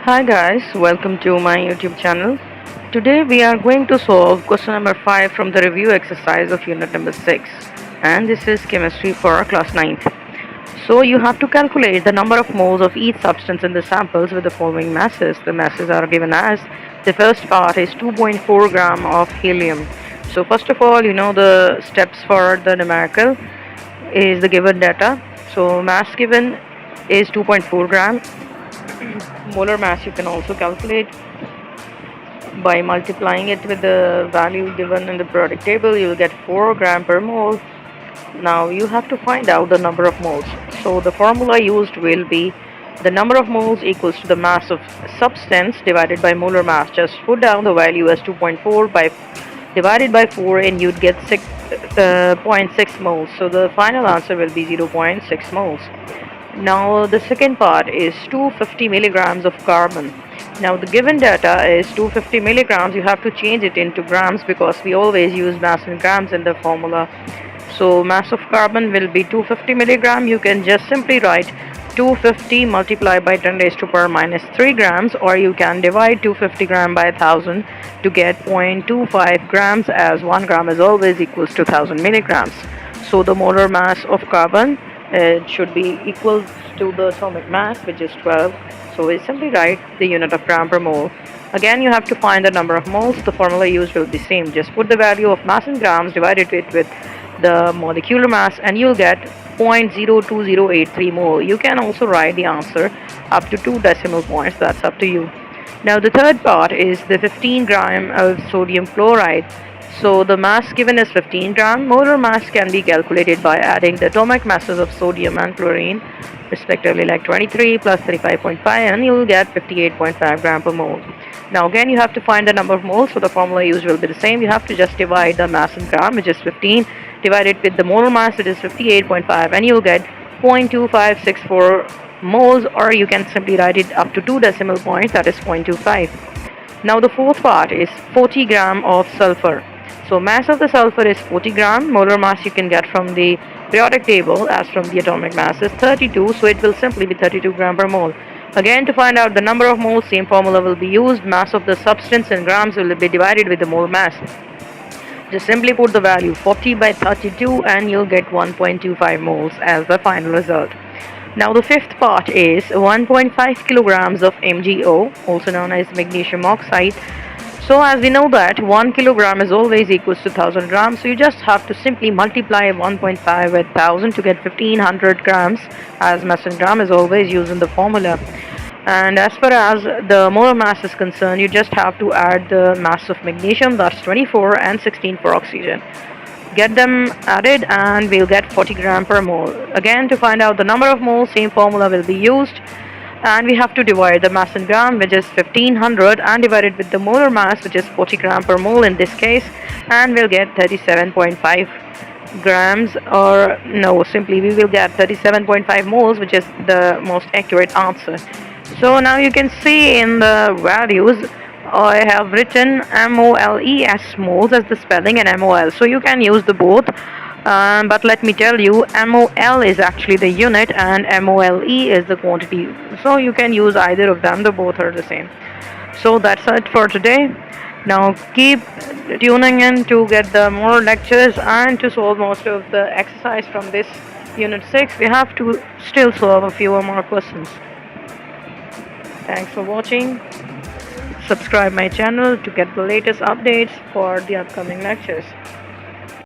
Hi guys, welcome to my YouTube channel. Today we are going to solve question number 5 from the review exercise of unit number 6, and this is chemistry for class 9th. So you have to calculate the number of moles of each substance in the samples with the following masses. The masses are given as the first part is 2.4 gram of helium. So first of all, you know the steps for the numerical is the given data. So mass given is 2.4 gram. Molar mass you can also calculate by multiplying it with the value given in the periodic table. You will get 4 gram per mole. Now you have to find out the number of moles. So the formula used will be the number of moles equals to the mass of substance divided by molar mass. Just put down the value as 2.4 by divided by 4 and you'd get 0.6 moles. So the final answer will be 0.6 moles. Now the second part is 250 milligrams of carbon. Now the given data is 250 milligrams. You have to change it into grams because we always use mass in grams in the formula. So mass of carbon will be 250 milligram. You can just simply write 250 multiplied by 10 raised to power minus 3 grams, or you can divide 250 gram by 1000 to get 0.25 grams, as 1 gram is always equals to 1000 milligrams. So the molar mass of carbon it should be equal to the atomic mass, which is 12. So we simply write the unit of gram per mole. Again, you have to find the number of moles. The formula used will be same. Just put the value of mass in grams, divided it with the molecular mass, and you'll get 0.02083 mole. You can also write the answer up to 2 decimal points. That's up to you. Now the third part is the 15 gram of sodium chloride. So the mass given is 15 gram. Molar mass can be calculated by adding the atomic masses of sodium and chlorine, respectively, like 23 plus 35.5, and you'll get 58.5 gram per mole. Now again, you have to find the number of moles, so the formula used will be the same. You have to just divide the mass in gram, which is 15, divided with the molar mass, which is 58.5, and you'll get 0.2564 moles, or you can simply write it up to 2 decimal points, that is 0.25. Now the fourth part is 40 gram of sulfur. So mass of the sulfur is 40 gram. Molar mass you can get from the periodic table, as from the atomic mass is 32, so it will simply be 32 gram per mole. Again, to find out the number of moles, same formula will be used. Mass of the substance in grams will be divided with the mole mass. Just simply put the value 40 by 32 and you'll get 1.25 moles as the final result. Now the fifth part is 1.5 kilograms of MgO, also known as magnesium oxide. So as we know that 1 kilogram is always equals to 1000 grams, so you just have to simply multiply 1.5 with 1000 to get 1500 grams, as mass in gram is always used in the formula. And as far as the molar mass is concerned, you just have to add the mass of magnesium, that's 24, and 16 for oxygen. Get them added and we'll get 40 gram per mole. Again, to find out the number of moles, same formula will be used. And we have to divide the mass in gram, which is 1500, and divide it with the molar mass, which is 40 gram per mole in this case, and we'll get 37.5 grams, or no, simply we will get 37.5 moles, which is the most accurate answer. So now you can see in the values I have written MOLE as moles as the spelling and MOL, so you can use the both. But let me tell you, MOL is actually the unit and MOLE is the quantity. So you can use either of them, the both are the same. So that's it for today. Now keep tuning in to get the more lectures and to solve most of the exercise from this unit 6. We have to still solve a few more questions. Thanks for watching. Subscribe my channel to get the latest updates for the upcoming lectures.